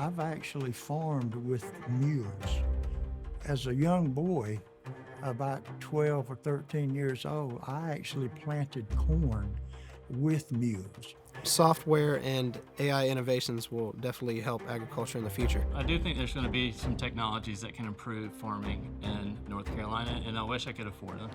I've actually farmed with mules. As a young boy, about 12 or 13 years old, I actually planted corn with mules. Software and AI innovations will definitely help agriculture in the future. I do think there's going to be some technologies that can improve farming in North Carolina, and I wish I could afford them.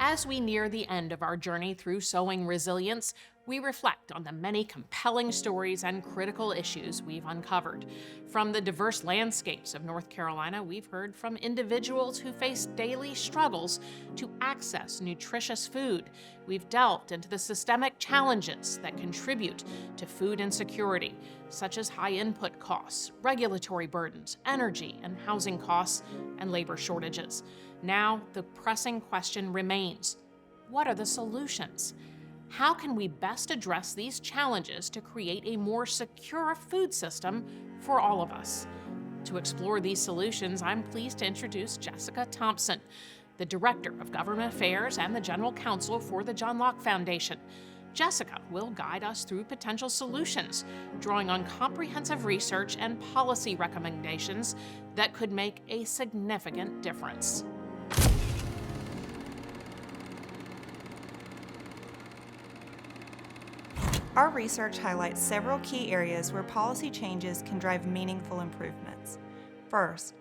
As we near the end of our journey through Sowing Resilience, we reflect on the many compelling stories and critical issues we've uncovered. From the diverse landscapes of North Carolina, we've heard from individuals who face daily struggles to access nutritious food. We've delved into the systemic challenges that contribute to food insecurity, such as high input costs, regulatory burdens, energy and housing costs, and labor shortages. Now, the pressing question remains: what are the solutions? How can we best address these challenges to create a more secure food system for all of us? To explore these solutions, I'm pleased to introduce Jessica Thompson, the Director of Government Affairs and the General Counsel for the John Locke Foundation. Jessica will guide us through potential solutions, drawing on comprehensive research and policy recommendations that could make a significant difference. Our research highlights several key areas where policy changes can drive meaningful improvements. First,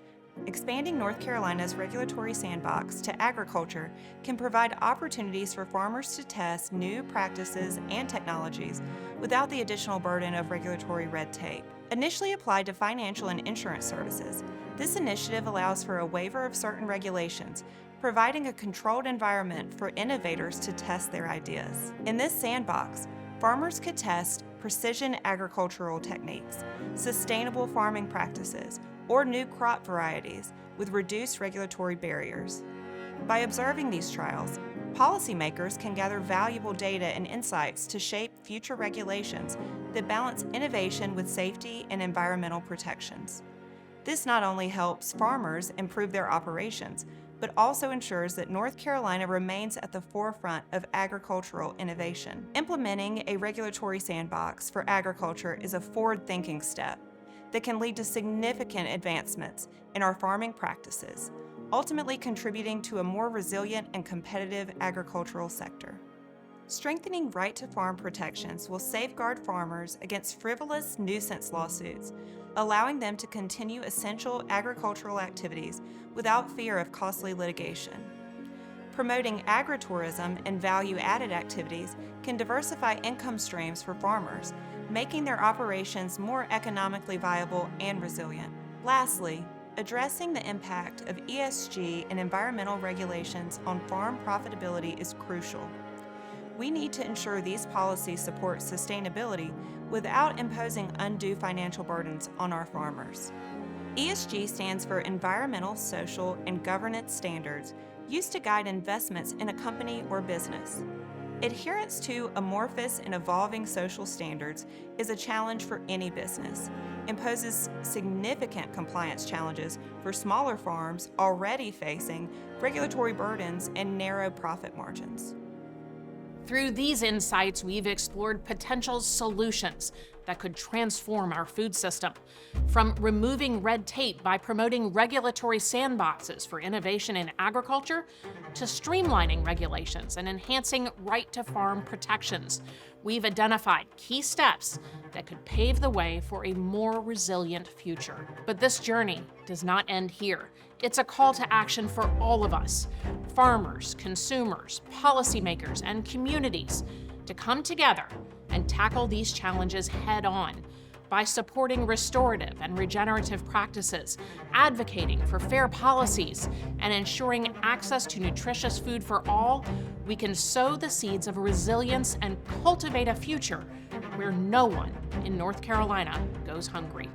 expanding North Carolina's regulatory sandbox to agriculture can provide opportunities for farmers to test new practices and technologies without the additional burden of regulatory red tape. Initially applied to financial and insurance services, this initiative allows for a waiver of certain regulations, providing a controlled environment for innovators to test their ideas. In this sandbox, farmers could test precision agricultural techniques, sustainable farming practices, or new crop varieties with reduced regulatory barriers. By observing these trials, policymakers can gather valuable data and insights to shape future regulations that balance innovation with safety and environmental protections. This not only helps farmers improve their operations, but also ensures that North Carolina remains at the forefront of agricultural innovation. Implementing a regulatory sandbox for agriculture is a forward-thinking step that can lead to significant advancements in our farming practices, ultimately contributing to a more resilient and competitive agricultural sector. Strengthening right-to-farm protections will safeguard farmers against frivolous nuisance lawsuits, allowing them to continue essential agricultural activities without fear of costly litigation. Promoting agritourism and value-added activities can diversify income streams for farmers, making their operations more economically viable and resilient. Lastly, addressing the impact of ESG and environmental regulations on farm profitability is crucial. We need to ensure these policies support sustainability without imposing undue financial burdens on our farmers. ESG stands for Environmental, Social, and Governance Standards used to guide investments in a company or business. Adherence to amorphous and evolving social standards is a challenge for any business, imposes significant compliance challenges for smaller farms already facing regulatory burdens and narrow profit margins. Through these insights, we've explored potential solutions that could transform our food system. From removing red tape by promoting regulatory sandboxes for innovation in agriculture, to streamlining regulations and enhancing right-to-farm protections, we've identified key steps that could pave the way for a more resilient future. But this journey does not end here. It's a call to action for all of us, farmers, consumers, policymakers, and communities, to come together and tackle these challenges head-on by supporting restorative and regenerative practices, advocating for fair policies, and ensuring access to nutritious food for all. We can sow the seeds of resilience and cultivate a future where no one in North Carolina goes hungry.